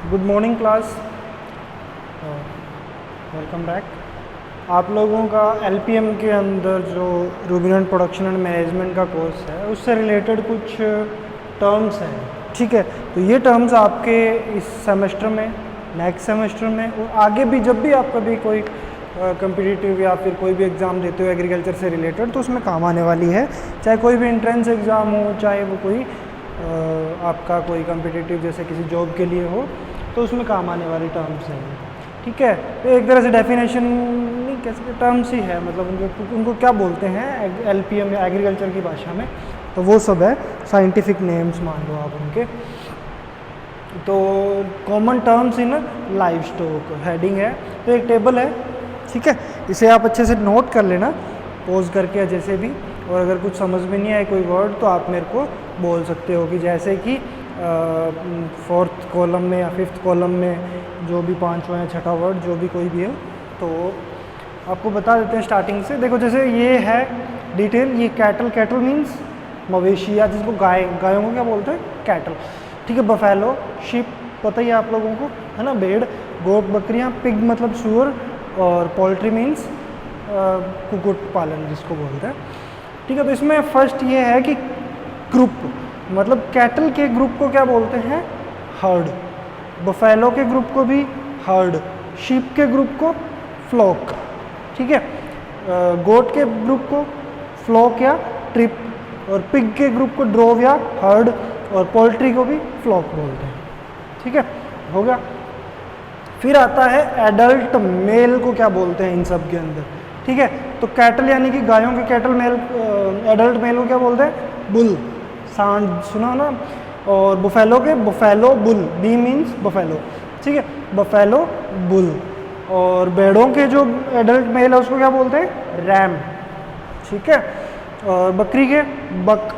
Good morning class, welcome back. आप लोगों का एलपीएम के अंदर जो रूबिनेंट प्रोडक्शन एंड मैनेजमेंट का कोर्स है उससे रिलेटेड कुछ टर्म्स हैं, ठीक है। तो ये टर्म्स आपके इस सेमेस्टर में, नेक्स्ट सेमेस्टर में और आगे भी जब भी आप कभी कोई कम्पिटिटिव या फिर कोई भी एग्ज़ाम देते हो एग्रीकल्चर से रिलेटेड तो उसमें काम आने वाली है। चाहे कोई भी एंट्रेंस एग्ज़ाम हो, चाहे वो कोई आपका कोई कम्पिटिटिव जैसे किसी जॉब के लिए हो, तो उसमें काम आने वाली टर्म्स हैं, ठीक है। तो एक तरह से डेफिनेशन नहीं कह सकते, टर्म्स ही है, मतलब उनको क्या बोलते हैं एलपीएम या एग्रीकल्चर की भाषा में, तो वो सब है साइंटिफिक नेम्स मान लो आप उनके। तो common terms in live stock heading है, तो एक टेबल है, ठीक है। इसे आप अच्छे से नोट कर लेना पॉज करके या जैसे भी, और अगर कुछ समझ में नहीं आए कोई वर्ड तो आप मेरे को बोल सकते हो कि जैसे कि फोर्थ कॉलम में या फिफ्थ कॉलम में जो भी पांचवा या छठा वर्ड जो भी कोई भी है तो आपको बता देते हैं स्टार्टिंग से। देखो जैसे ये है डिटेल, ये कैटल, कैटल मीन्स मवेशी या जिसको गाय, गायों को क्या बोलते हैं कैटल, ठीक है। बफेलो, शिप पता ही है आप लोगों को, है ना, भेड़, गोट, बकरियां, पिग मतलब सुअर, और पोल्ट्री मीन्स कुक्कुट पालन जिसको बोलते हैं, ठीक है। तो इसमें फर्स्ट ये है कि ग्रुप, मतलब कैटल के ग्रुप को क्या बोलते हैं हर्ड, बफेलो के ग्रुप को भी हर्ड, शीप के ग्रुप को फ्लॉक, ठीक है। गोट के ग्रुप को फ्लॉक या ट्रिप, और पिग के ग्रुप को ड्रोव या हर्ड, और पोल्ट्री को भी फ्लॉक बोलते हैं, ठीक है, हो गया। फिर आता है एडल्ट मेल को क्या बोलते हैं इन सब के अंदर, ठीक है। तो कैटल यानी कि गायों के कैटल मेल, एडल्ट मेल को क्या बोलते हैं बुल, सांड सुना ना। और बफेलो के buffalo bull, B means buffalo, ठीक है, बफेलो बुल। और भेड़ों के जो एडल्ट मेल है उसको क्या बोलते हैं रैम, ठीक है। और बकरी के बक,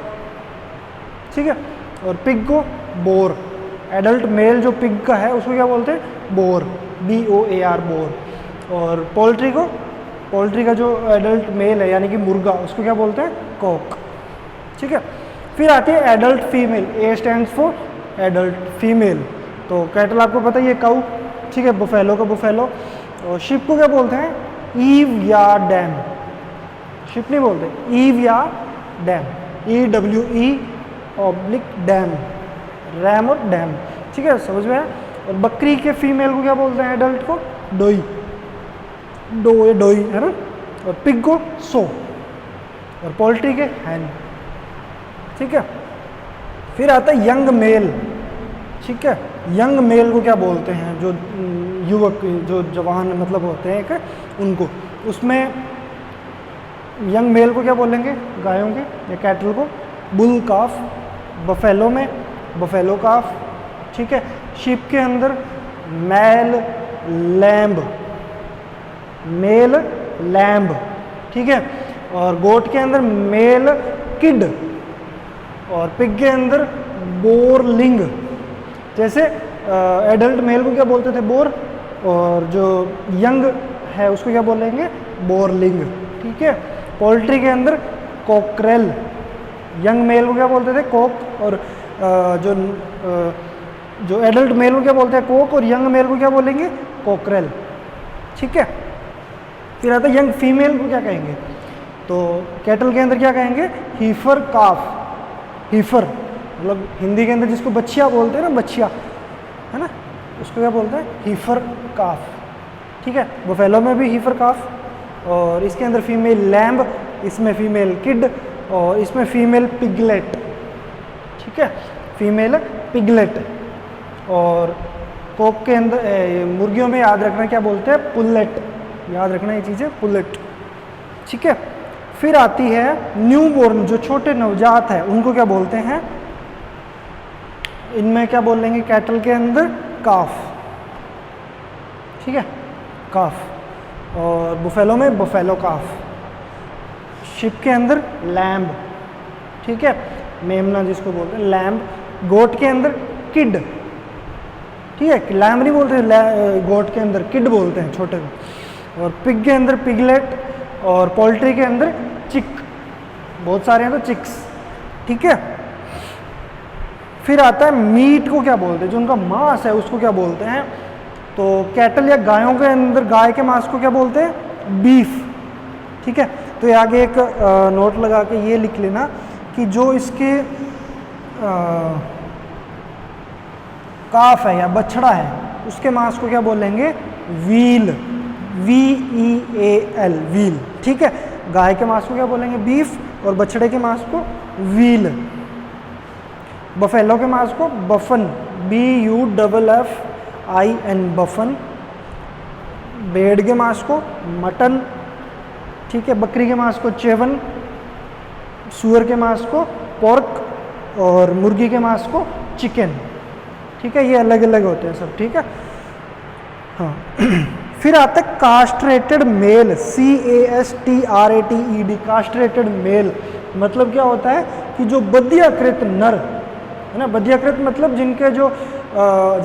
ठीक है। और पिग को बोर, एडल्ट मेल जो पिग का है उसको क्या बोलते हैं बोर, BOAR बोर। और पोल्ट्री को, पोल्ट्री का जो एडल्ट मेल है यानी कि मुर्गा उसको क्या बोलते हैं कॉक, ठीक है। फिर आती है adult female, A stands for adult female. तो कैटल आपको पता ही है काऊ, ठीक है, बफेलो का बफेलो। और शिप को क्या बोलते हैं ईव या डैम, शिप नहीं बोलते, ईव या dam, EWE oblique dam, RAM और डैम, ठीक है, समझ में आया। और बकरी के फीमेल को क्या बोलते हैं एडल्ट को डोई, डोई है ना। और पिग को सो, और पोल्ट्री के हैन, ठीक है। फिर आता है यंग मेल, ठीक है। यंग मेल को क्या बोलते हैं जो युवक, जो जवान मतलब होते हैं एक, उनको, उसमें यंग मेल को क्या बोलेंगे गायों के या कैटल को बुल काफ, बफेलो में बफेलो काफ, ठीक है। शीप के अंदर मेल लैम्ब, मेल लैम्ब, ठीक है। और गोट के अंदर मेल किड, और पिग के अंदर बोरलिंग। जैसे एडल्ट मेल को क्या बोलते थे बोर, और जो यंग है उसको क्या बोलेंगे बोरलिंग, ठीक है। पोल्ट्री के अंदर कॉकरेल, यंग मेल को क्या बोलते थे कॉक, और जो एडल्ट मेल को क्या बोलते हैं कॉक, और यंग मेल को क्या बोलेंगे कॉकरेल, ठीक है। फिर आता है यंग फीमेल को क्या कहेंगे, तो कैटल के अंदर क्या कहेंगे हीफर काफ, हीफर मतलब हिंदी के अंदर जिसको बच्चिया बोलते हैं ना, बच्चिया है ना, उसको क्या बोलते हैं हीफर काफ, ठीक है। बफेलो में भी हीफर काफ, और इसके अंदर फीमेल लैम्ब, इसमें फीमेल किड, और इसमें फीमेल पिगलेट, ठीक है, फीमेल पिगलेट। और कोक के अंदर मुर्गियों में याद रखना क्या बोलते हैं पुलेट, याद रखना ये चीज़ें पुलेट, ठीक है। फिर आती है न्यू बोर्न, जो छोटे नवजात है उनको क्या बोलते हैं, इनमें क्या बोलेंगे कैटल के अंदर काफ, ठीक है, काफ। और बुफेलो में बफेलो काफ, शिप के अंदर लैम्ब, ठीक है, मेमना जिसको बोलते हैं लैम्ब। गोट के अंदर किड, ठीक है, लैम्ब नहीं बोलते, गोट के अंदर किड बोलते हैं छोटे को। और पिग के अंदर पिगलेट, और पोल्ट्री के अंदर चिक, बहुत सारे हैं तो चिक्स, ठीक है। फिर आता है मीट को क्या बोलते हैं, जो उनका मांस है उसको क्या बोलते हैं। तो कैटल या गायों के अंदर गाय के मांस को क्या बोलते हैं, बीफ। ठीक है, तो ये आगे एक नोट लगा के ये लिख लेना कि जो इसके काफ है या बछड़ा है उसके मांस को क्या बोलेंगे, व्हील, VEAL, व्हील। ठीक है, गाय के मांस को क्या बोलेंगे, बीफ, और बछड़े के मांस को व्हील। बफेलो के मांस को बफन, BUFFIN, बफन। भेड़ के मांस को मटन। ठीक है, बकरी के मांस को चेवन, सूअर के मांस को पोर्क, और मुर्गी के मांस को चिकन। ठीक है, ये अलग अलग होते हैं सब। ठीक है, हाँ। फिर आता है castrated male, CASTRATED, castrated male मतलब क्या होता है कि जो बधियाकृत नर है ना, बधियाकृत मतलब जिनके जो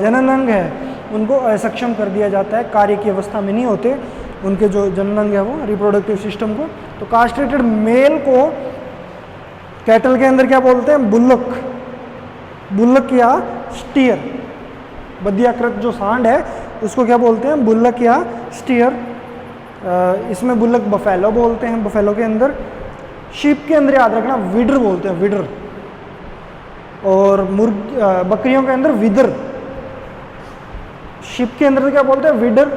जनन अंग है उनको असक्षम कर दिया जाता है, कार्य की अवस्था में नहीं होते उनके जो जनन अंग है वो, रिप्रोडक्टिव सिस्टम को। तो कास्ट्रेटेड मेल को कैटल के अंदर क्या बोलते हैं, बुल्लक, बुल्लक या स्टीयर। बधियाकृत जो सांड है उसको क्या बोलते हैं, बुल्लक या स्टीयर। इसमें बुल्लक बफेलो बोलते हैं, बफेलो के अंदर। शीप के अंदर याद रखना विडर बोलते हैं, विडर। और बकरियों के अंदर विदर। शीप के अंदर क्या बोलते हैं, विडर,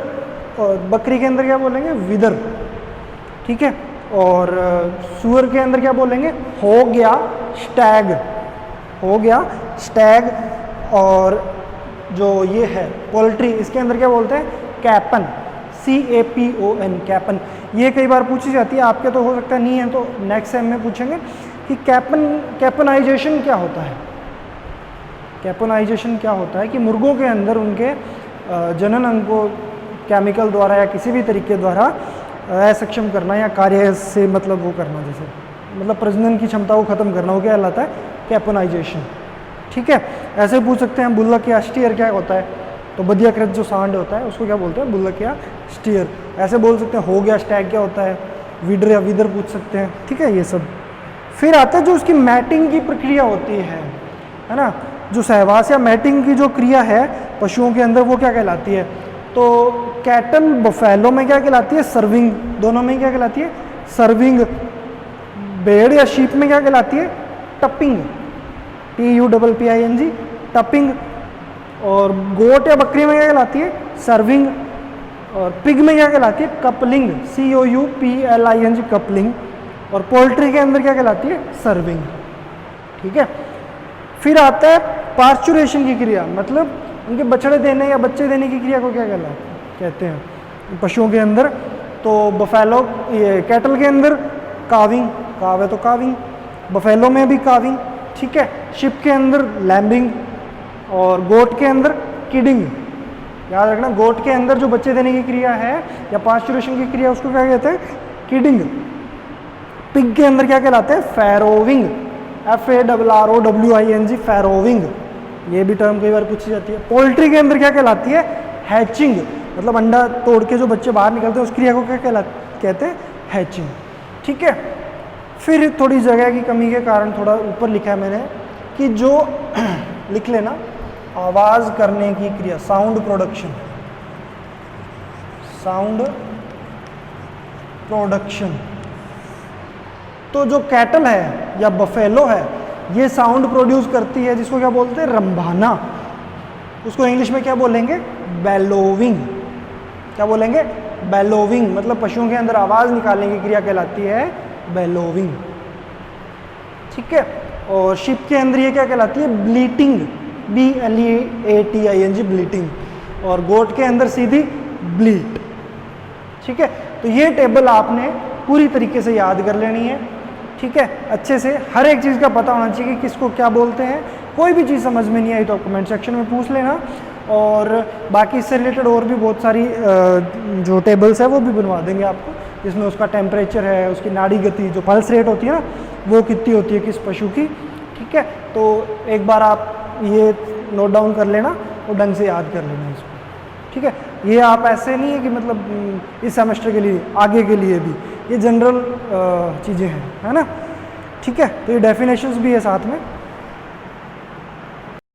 और बकरी के अंदर क्या बोलेंगे, विदर। ठीक है, और सूअर के अंदर क्या बोलेंगे, हो गया स्टैग, हो गया स्टैग। और जो ये है पोल्ट्री, इसके अंदर क्या बोलते हैं, कैपन, CAPON, कैपन। ये कई बार पूछी जाती है, आपके तो हो सकता है नहीं है, तो नेक्स्ट टाइम में पूछेंगे कि कैपनाइजेशन क्या होता है। कैपनाइजेशन क्या होता है कि मुर्गों के अंदर उनके जनन अंग को केमिकल द्वारा या किसी भी तरीके द्वारा असक्षम करना या कार्य से मतलब वो करना, जैसे मतलब प्रजनन की क्षमता को खत्म करना, वो क्या कहलाता है, कैपनाइजेशन। ठीक है, ऐसे पूछ सकते हैं बुल्लक या स्टीयर क्या होता है, तो बधियाकृत जो सांड होता है उसको क्या बोलते हैं, बुल्लक या स्टीयर। ऐसे बोल सकते हैं हो गया स्टैग क्या होता है, विडर या विदर पूछ सकते हैं। ठीक है, ये सब। फिर आता है जो उसकी मैटिंग की प्रक्रिया होती है ना, जो सहवास या मैटिंग की जो क्रिया है पशुओं के अंदर, वो क्या कहलाती है। तो कैटल बफेलो में क्या कहलाती है, सर्विंग, दोनों में क्या कहलाती है, सर्विंग। भेड़ या शीप में क्या कहलाती है, टपिंग, TUPPING, टपिंग। और गोट या बकरी में क्या कहलाती है, सर्विंग। और पिग में क्या कहलाती है, कपलिंग, COUPLING, कपलिंग। और पोल्ट्री के अंदर क्या कहलाती है, सर्विंग। ठीक है, फिर आता है पार्चुरेशन की क्रिया, मतलब उनके बछड़े देने या बच्चे देने की क्रिया को क्या कहते हैं पशुओं के अंदर। तो बफेलो, ये कैटल के अंदर काविंग, काव है तो काविंग, बफेलो में भी काविंग। ठीक है, शिप के अंदर लैम्बिंग, और गोट के अंदर किडिंग। याद रखना, गोट के अंदर जो बच्चे देने की क्रिया है या पास्चुरेशन की क्रिया, उसको क्या कहते हैं, किडिंग। पिग के अंदर क्या कहलाते हैं, फैरोविंग, FARROWING, फैरोविंग। ये भी टर्म कई बार पूछी जाती है। पोल्ट्री के अंदर क्या कहलाती है, हैचिंग, मतलब अंडा तोड़ के जो बच्चे बाहर निकलते हैं उस क्रिया को क्या कहते हैं, हैचिंग। ठीक है, फिर थोड़ी जगह की कमी के कारण थोड़ा ऊपर लिखा है मैंने कि जो लिख लेना, आवाज़ करने की क्रिया, साउंड प्रोडक्शन, साउंड प्रोडक्शन। तो जो कैटल है या बफेलो है ये साउंड प्रोड्यूस करती है जिसको क्या बोलते हैं, रंभाना। उसको इंग्लिश में क्या बोलेंगे, बेलोविंग। क्या बोलेंगे, बेलोविंग, मतलब पशुओं के अंदर आवाज़ निकालने की क्रिया कहलाती है बेलोविंग। ठीक है, और शिप के अंदर ये क्या कहलाती है, ब्लीटिंग, BLEATING, ब्लीटिंग। और गोट के अंदर सीधी ब्लीट। ठीक है, तो ये टेबल आपने पूरी तरीके से याद कर लेनी है। ठीक है, अच्छे से हर एक चीज़ का पता होना चाहिए कि किसको क्या बोलते हैं। कोई भी चीज़ समझ में नहीं आई तो कमेंट सेक्शन में पूछ लेना, और बाकी इससे रिलेटेड और भी बहुत सारी जो टेबल्स है वो भी बनवा देंगे आपको, जिसमें उसका टेम्परेचर है, उसकी नाड़ी गति, जो पल्स रेट होती है ना वो कितनी होती है किस पशु की। ठीक है, तो एक बार आप ये नोट डाउन कर लेना और ढंग से याद कर लेना इसको। ठीक है, ये आप ऐसे नहीं है कि मतलब इस सेमेस्टर के लिए, आगे के लिए भी ये जनरल चीज़ें हैं, है ना। ठीक है, तो ये डेफिनेशंस भी है साथ में।